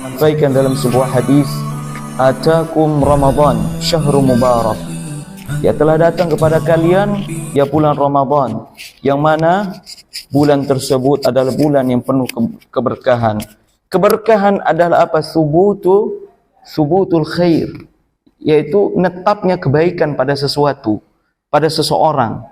sampaikan dalam sebuah hadis, atakum Ramadan syahrul mubarak, ya telah datang kepada kalian ya bulan Ramadan, yang mana bulan tersebut adalah bulan yang penuh keberkahan. Keberkahan adalah apa? Subutul khair, yaitu netapnya kebaikan pada sesuatu, pada seseorang,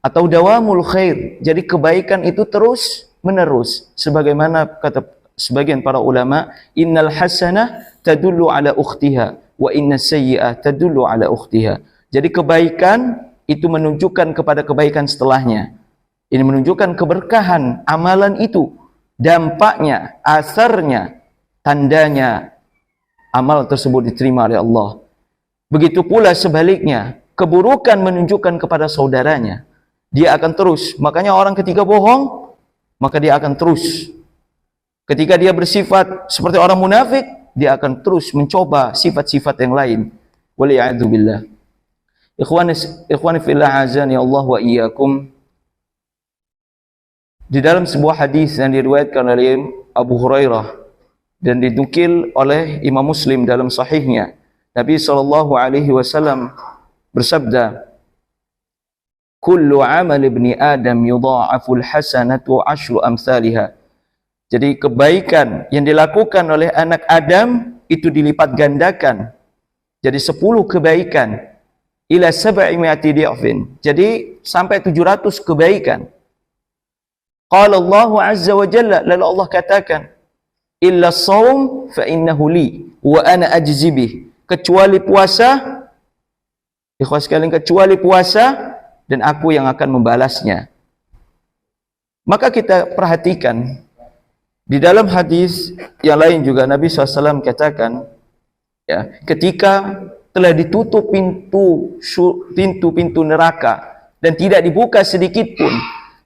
atau dawamul khair. Jadi kebaikan itu terus menerus, sebagaimana kata sebagian para ulama, innal hasanah tadullu ala ukhtiha wa innas sayyi'ah tadullu ala ukhtiha. Jadi kebaikan itu menunjukkan kepada kebaikan setelahnya. Ini menunjukkan keberkahan amalan itu, dampaknya, asarnya, tandanya amal tersebut diterima oleh Allah. Begitu pula sebaliknya, keburukan menunjukkan kepada saudaranya. Dia akan terus, makanya orang ketika bohong, maka dia akan terus. Ketika dia bersifat seperti orang munafik, dia akan terus mencoba sifat-sifat yang lain. Waliya'adzubillah. Ikhwani fillah azani Allah wa iyyakum. Di dalam sebuah hadis yang diriwayatkan oleh Abu Hurairah dan dinukil oleh Imam Muslim dalam sahihnya, Nabi SAW bersabda, kullu amal ibni Adam yudha'aful hasanatu 10 amsalha. Jadi kebaikan yang dilakukan oleh anak Adam itu dilipat gandakan. Jadi 10 kebaikan ila 700 di'fin. Jadi sampai 700 kebaikan. Qala Allah azza wa jalla, lalu Allah katakan, illa shaum fa innahu li wa ana ajzi bih. Kecuali puasa, ikhwas sekalian, kecuali puasa, dan aku yang akan membalasnya. Maka kita perhatikan di dalam hadis yang lain juga Nabi SAW katakan, ya, ketika telah ditutup pintu neraka dan tidak dibuka sedikit pun,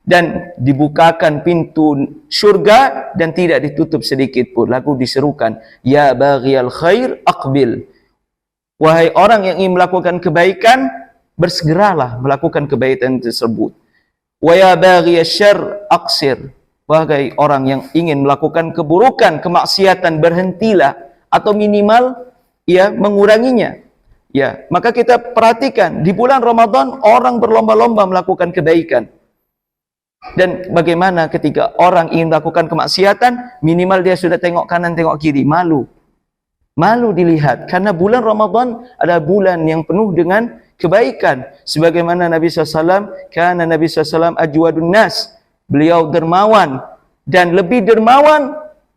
dan dibukakan pintu surga dan tidak ditutup sedikit pun, lalu diserukan, ya baghiyal khair aqbil. Wahai orang yang ingin melakukan kebaikan, bersegeralah melakukan kebaikan tersebut. Wa ya baghiyasy syarr aqsir. Wahai orang yang ingin melakukan keburukan, kemaksiatan, berhentilah atau minimal ya menguranginya. Ya, maka kita perhatikan di bulan Ramadan orang berlomba-lomba melakukan kebaikan. Dan bagaimana ketika orang ingin melakukan kemaksiatan, minimal dia sudah tengok kanan, tengok kiri, malu. Malu dilihat, karena bulan Ramadan adalah bulan yang penuh dengan kebaikan. Sebagaimana Nabi SAW, karena Nabi SAW ajwadun nas, beliau dermawan, dan lebih dermawan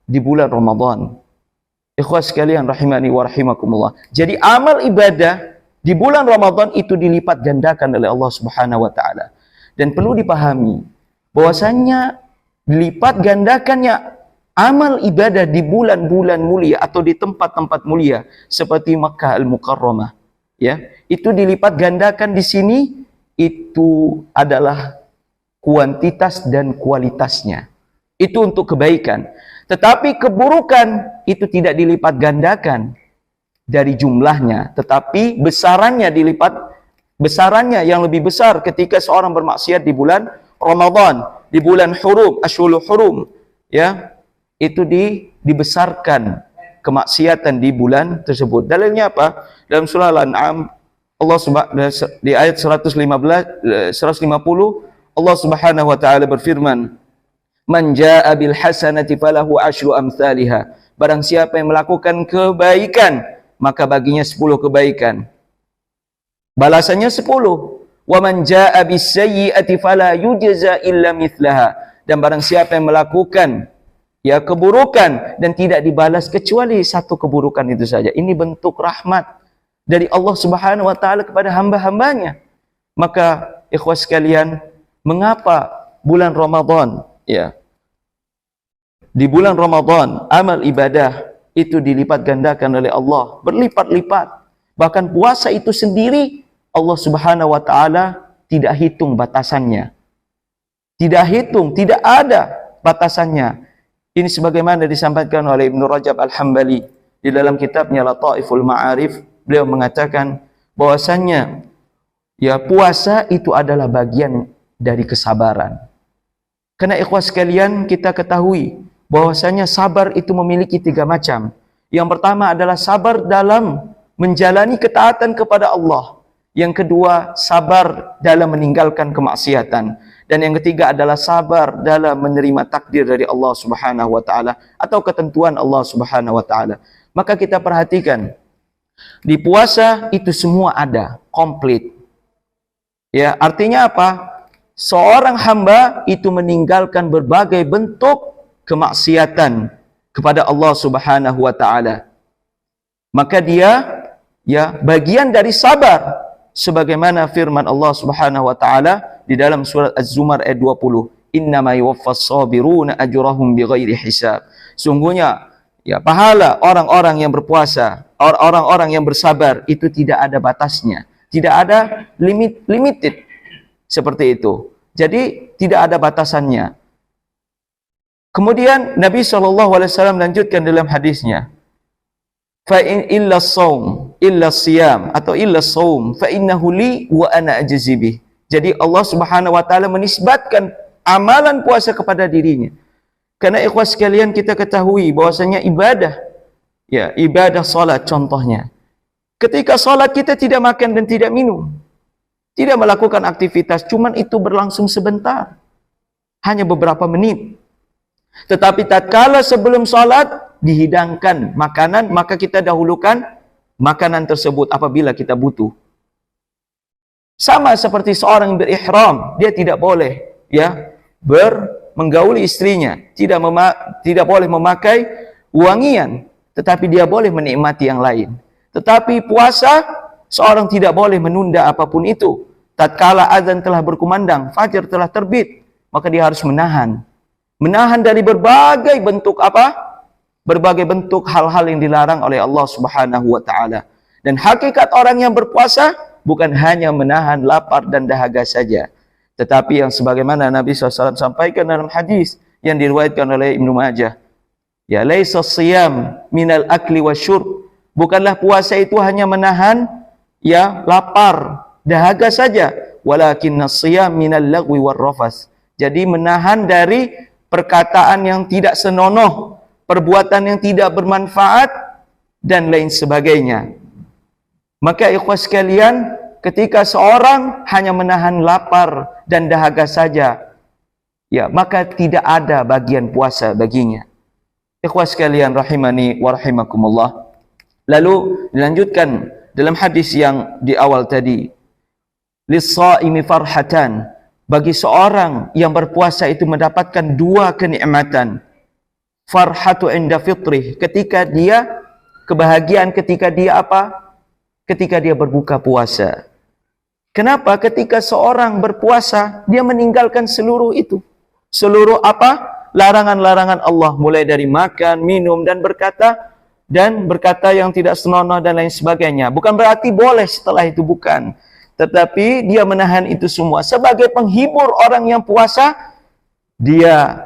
di bulan Ramadan. Ikhwas sekalian rahimani wa rahimakumullah. Jadi amal ibadah di bulan Ramadan itu dilipat gandakan oleh Allah Subhanahu wa taala. Dan perlu dipahami bahwasanya dilipat gandakannya amal ibadah di bulan-bulan mulia atau di tempat-tempat mulia seperti Makkah Al-Mukarramah, ya, itu dilipat gandakan di sini itu adalah kuantitas dan kualitasnya. Itu untuk kebaikan. Tetapi keburukan itu tidak dilipat gandakan dari jumlahnya, tetapi besarannya dilipat, besarannya yang lebih besar ketika seorang bermaksiat di bulan Ramadan, di bulan hurum, asyhurul hurum, ya, itu dibesarkan kemaksiatan di bulan tersebut. Dalilnya apa? Dalam surah Al-An'am, Allah di ayat 150, Allah Subhanahu wa taala berfirman, man jaa'a bil hasanati falahu asyru amsalha. Barang siapa yang melakukan kebaikan, maka baginya 10 kebaikan. Balasannya 10. Wa man jaa'a bis sayyi'ati fala yujza illa mithlaha. Dan barang siapa yang melakukan ya keburukan dan tidak dibalas kecuali satu keburukan itu saja. Ini bentuk rahmat dari Allah Subhanahu wa taala kepada hamba-hambanya. Maka ikhwas sekalian, mengapa bulan Ramadan, ya, di bulan Ramadan amal ibadah itu dilipat gandakan oleh Allah, berlipat-lipat. Bahkan puasa itu sendiri Allah Subhanahu wa taala tidak hitung batasannya. Tidak hitung, tidak ada batasannya. Ini sebagaimana disampaikan oleh Ibnu Rajab Al-Hambali di dalam kitabnya Lataiful Ma'arif. Beliau mengatakan bahwasannya ya puasa itu adalah bagian dari kesabaran. Karena ikhwas sekalian, kita ketahui bahwasanya sabar itu memiliki 3 macam. Yang pertama adalah sabar dalam menjalani ketaatan kepada Allah. Yang kedua, sabar dalam meninggalkan kemaksiatan. Dan yang ketiga adalah sabar dalam menerima takdir dari Allah Subhanahu wa taala atau ketentuan Allah Subhanahu wa taala. Maka kita perhatikan, di puasa itu semua ada, komplit. Ya, artinya apa? Seorang hamba itu meninggalkan berbagai bentuk kemaksiatan kepada Allah Subhanahu wa taala. Maka dia bagian dari sabar, sebagaimana firman Allah Subhanahu wa taala di dalam surat Az-Zumar ayat 20, "Innama yuwaffas sabiruna ajrahum bighairi hisab." Sungguhnya pahala orang-orang yang berpuasa, orang-orang yang bersabar itu tidak ada batasnya, tidak ada limited seperti itu. Jadi tidak ada batasannya. Kemudian Nabi SAW lanjutkan dalam hadisnya, fa in illa saum illa siyam atau illa saum fa innahu li wa ana ajzi bih. Jadi Allah Subhanahu wa taala menisbatkan amalan puasa kepada dirinya. Karena ikhwas sekalian, kita ketahui bahwasanya ibadah, ibadah salat contohnya. Ketika salat kita tidak makan dan tidak minum, tidak melakukan aktivitas, cuman itu berlangsung sebentar, hanya beberapa menit. Tetapi tatkala sebelum salat dihidangkan makanan, maka kita dahulukan makanan tersebut apabila kita butuh. Sama seperti seorang yang berihram, dia tidak boleh menggauli istrinya, tidak boleh memakai wangian, tetapi dia boleh menikmati yang lain. Tetapi puasa, seorang tidak boleh menunda apapun itu. Tatkala azan telah berkumandang, fajar telah terbit, maka dia harus menahan dari berbagai bentuk berbagai bentuk hal-hal yang dilarang oleh Allah Subhanahu wa taala. Dan hakikat orang yang berpuasa bukan hanya menahan lapar dan dahaga saja, tetapi yang sebagaimana Nabi SAW sampaikan dalam hadis yang diriwayatkan oleh Ibnu Majah, laisa siyam minal akli wasyurb, bukanlah puasa itu hanya menahan lapar, dahaga saja, walakinnas siyam minal lagwi warrafas. Jadi menahan dari perkataan yang tidak senonoh, perbuatan yang tidak bermanfaat dan lain sebagainya. Maka ikhwas sekalian, ketika seorang hanya menahan lapar dan dahaga saja, maka tidak ada bagian puasa baginya. Ikhwas sekalian rahimani wa rahimakumullah. Lalu dilanjutkan dalam hadis yang di awal tadi, lis-shaimi farhatan, bagi seorang yang berpuasa itu mendapatkan 2 kenikmatan. Farhatu inda fitrih, ketika dia kebahagiaan ketika dia ketika dia berbuka puasa. Kenapa? Ketika seorang berpuasa, dia meninggalkan seluruh itu. Seluruh larangan-larangan Allah, mulai dari makan, minum, dan berkata yang tidak senonoh dan lain sebagainya. Bukan berarti boleh setelah itu, bukan. Tetapi dia menahan itu semua. Sebagai penghibur orang yang puasa, dia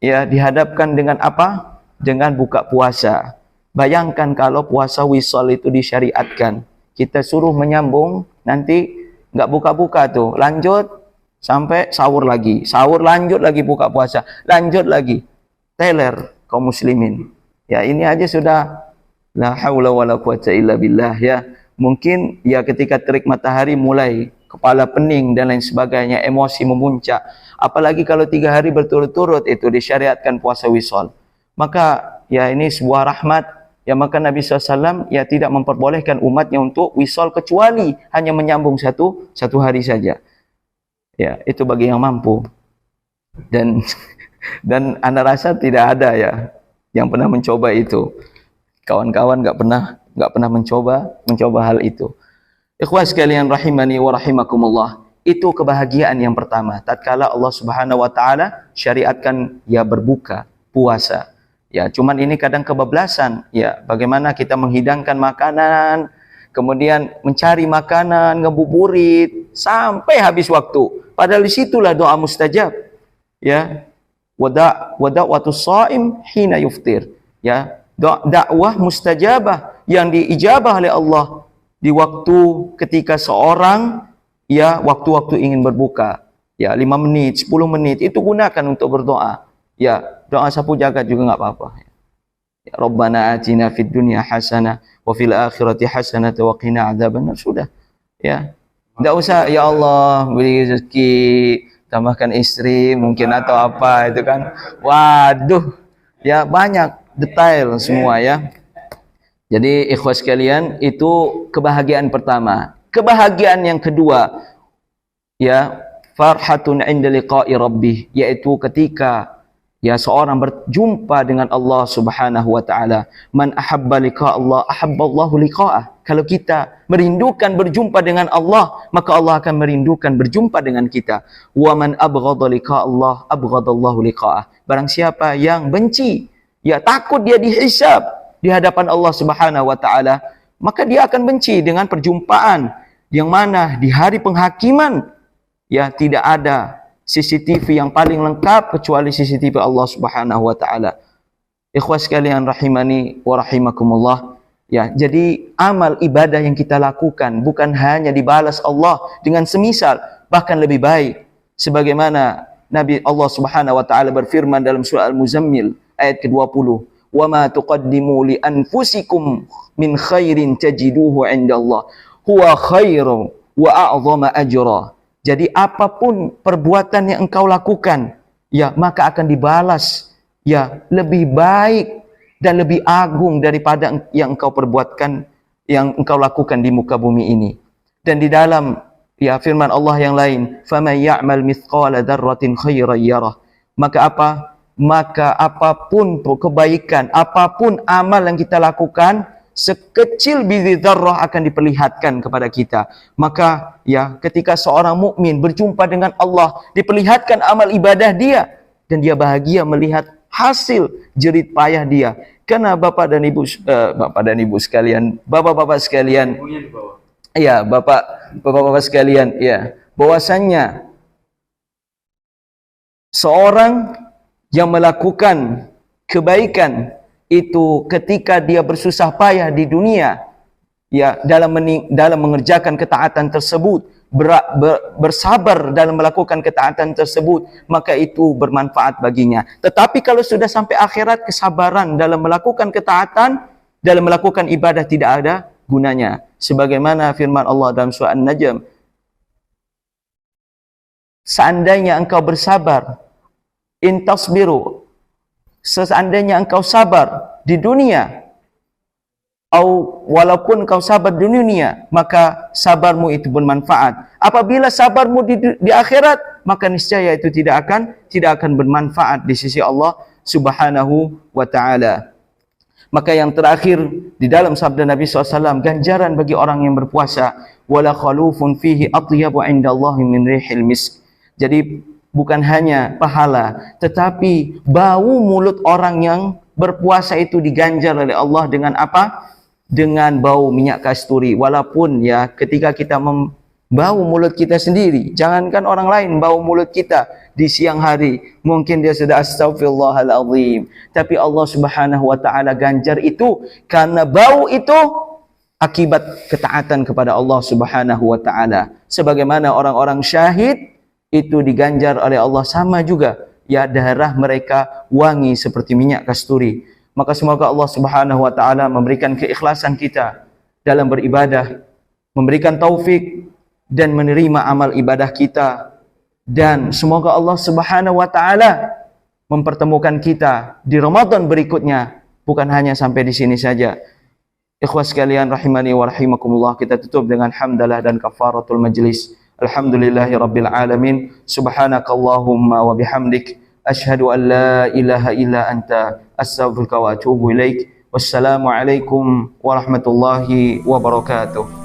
dihadapkan dengan dengan buka puasa. Bayangkan kalau puasa wisal itu disyariatkan, kita suruh menyambung, nanti nggak buka-buka tuh, lanjut sampai sahur lagi, lanjut lagi buka puasa, lanjut lagi, teler kaum muslimin. Ini aja sudah la haula wala quwata illa billah. Mungkin ketika terik matahari mulai kepala pening dan lain sebagainya, emosi memuncak. Apalagi kalau 3 hari berturut-turut itu disyariatkan puasa wisal. Maka ini sebuah rahmat. Maka Nabi SAW tidak memperbolehkan umatnya untuk wisal kecuali hanya menyambung satu hari saja. Itu bagi yang mampu. Dan anda rasa tidak ada yang pernah mencoba itu. Kawan-kawan nggak pernah mencoba hal itu. Ikhwas sekalian rahimani wa rahimakumullah. Itu kebahagiaan yang pertama. Tatkala Allah Subhanahu wa taala syariatkan berbuka puasa. Cuman ini kadang kebablasan. Bagaimana kita menghidangkan makanan, kemudian mencari makanan, ngebuburit sampai habis waktu. Padahal disitulah doa mustajab. Wada'watus shaim hina yuftir. Dakwah mustajabah yang diijabah oleh Allah di waktu ketika seorang waktu-waktu ingin berbuka. 5 menit, 10 menit itu gunakan untuk berdoa. Ya, doa sapu jagat juga enggak apa-apa. Ya, Rabbana atina fid dunya hasanah wa fil akhirati hasanah wa qina adzabannar. Sudah. Ya. Enggak usah ya Allah beri rezeki, tambahkan istri mungkin atau apa itu kan. Waduh. Ya, banyak detail semua ya. Jadi ikhwas sekalian, itu kebahagiaan pertama. Kebahagiaan yang kedua, ya, farhatun 'inda liqa'i rabbih, yaitu ketika ya seorang berjumpa dengan Allah Subhanahu wa taala. Man ahabba liqa' Allah, ahabballahu liqa'ah. Kalau kita merindukan berjumpa dengan Allah, maka Allah akan merindukan berjumpa dengan kita. Wa man abghadha liqa' Allah, abghadallahu liqa'ah. Barang siapa yang benci, ya takut dia dihisab di hadapan Allah Subhanahu wa taala, maka dia akan benci dengan perjumpaan yang mana di hari penghakiman ya tidak ada CCTV yang paling lengkap kecuali CCTV Allah Subhanahu wa taala. Ikhwas sekalian rahimani wa rahimakumullah. Ya, jadi amal ibadah yang kita lakukan bukan hanya dibalas Allah dengan semisal, bahkan lebih baik. Sebagaimana Nabi Allah Subhanahu wa taala berfirman dalam surah Al-Muzammil ayat ke-20, wa ma tuqaddimu li anfusikum min khairin tajiduhu 'inda Allah huwa khairu wa a'zama ajra. Jadi apapun perbuatan yang engkau lakukan, ya maka akan dibalas ya lebih baik dan lebih agung daripada yang engkau perbuatkan, yang engkau lakukan di muka bumi ini. Dan di dalam ya firman Allah yang lain, faman ya'mal mithqala dzarratin khairan yarah. Maka apa? Maka apapun kebaikan, apapun amal yang kita lakukan, sekecil biji dzarrah akan diperlihatkan kepada kita. Maka ya ketika seorang mukmin berjumpa dengan Allah, diperlihatkan amal ibadah dia dan dia bahagia melihat hasil jerih payah dia. Karena bapak dan ibu sekalian, bapak-bapak sekalian, ya bapak-bapak sekalian, ya bahwasannya seorang yang melakukan kebaikan itu ketika dia bersusah payah di dunia, ya dalam mengerjakan ketaatan tersebut, bersabar dalam melakukan ketaatan tersebut, maka itu bermanfaat baginya. Tetapi kalau sudah sampai akhirat, kesabaran dalam melakukan ketaatan, dalam melakukan ibadah tidak ada gunanya. Sebagaimana firman Allah dalam surah An-Najm, seandainya engkau bersabar, in tasbiru, seandainya engkau sabar di dunia, atau walaupun engkau sabar di dunia, maka sabarmu itu bermanfaat. Apabila sabarmu di akhirat, maka niscaya itu tidak akan bermanfaat di sisi Allah Subhanahu wa taala. Maka yang terakhir di dalam sabda Nabi SAW, ganjaran bagi orang yang berpuasa, wala khalufun fihi atyabu indallahi min rihil misk. Jadi bukan hanya pahala, tetapi bau mulut orang yang berpuasa itu diganjar oleh Allah dengan apa? Dengan bau minyak kasturi. Walaupun ya ketika kita membau mulut kita sendiri, jangankan orang lain bau mulut kita di siang hari, mungkin dia sudah astaghfirullahaladzim, tapi Allah Subhanahu wa taala ganjar itu karena bau itu akibat ketaatan kepada Allah Subhanahu wa taala. Sebagaimana orang-orang syahid itu diganjar oleh Allah sama juga, ya darah mereka wangi seperti minyak kasturi. Maka semoga Allah Subhanahu wa taala memberikan keikhlasan kita dalam beribadah, memberikan taufik dan menerima amal ibadah kita, dan semoga Allah Subhanahu wa taala mempertemukan kita di Ramadan berikutnya, bukan hanya sampai di sini saja. Ikhwas sekalian rahimani wa rahimakumullah, kita tutup dengan hamdalah dan kafaratul majlis. Alhamdulillahi rabbil alamin. Subhanakallahumma wa bihamdik, asyhadu an la ilaha illa anta, astaghfiruka wa atubu ilaik. Wassalamu alaikum warahmatullahi wabarakatuh.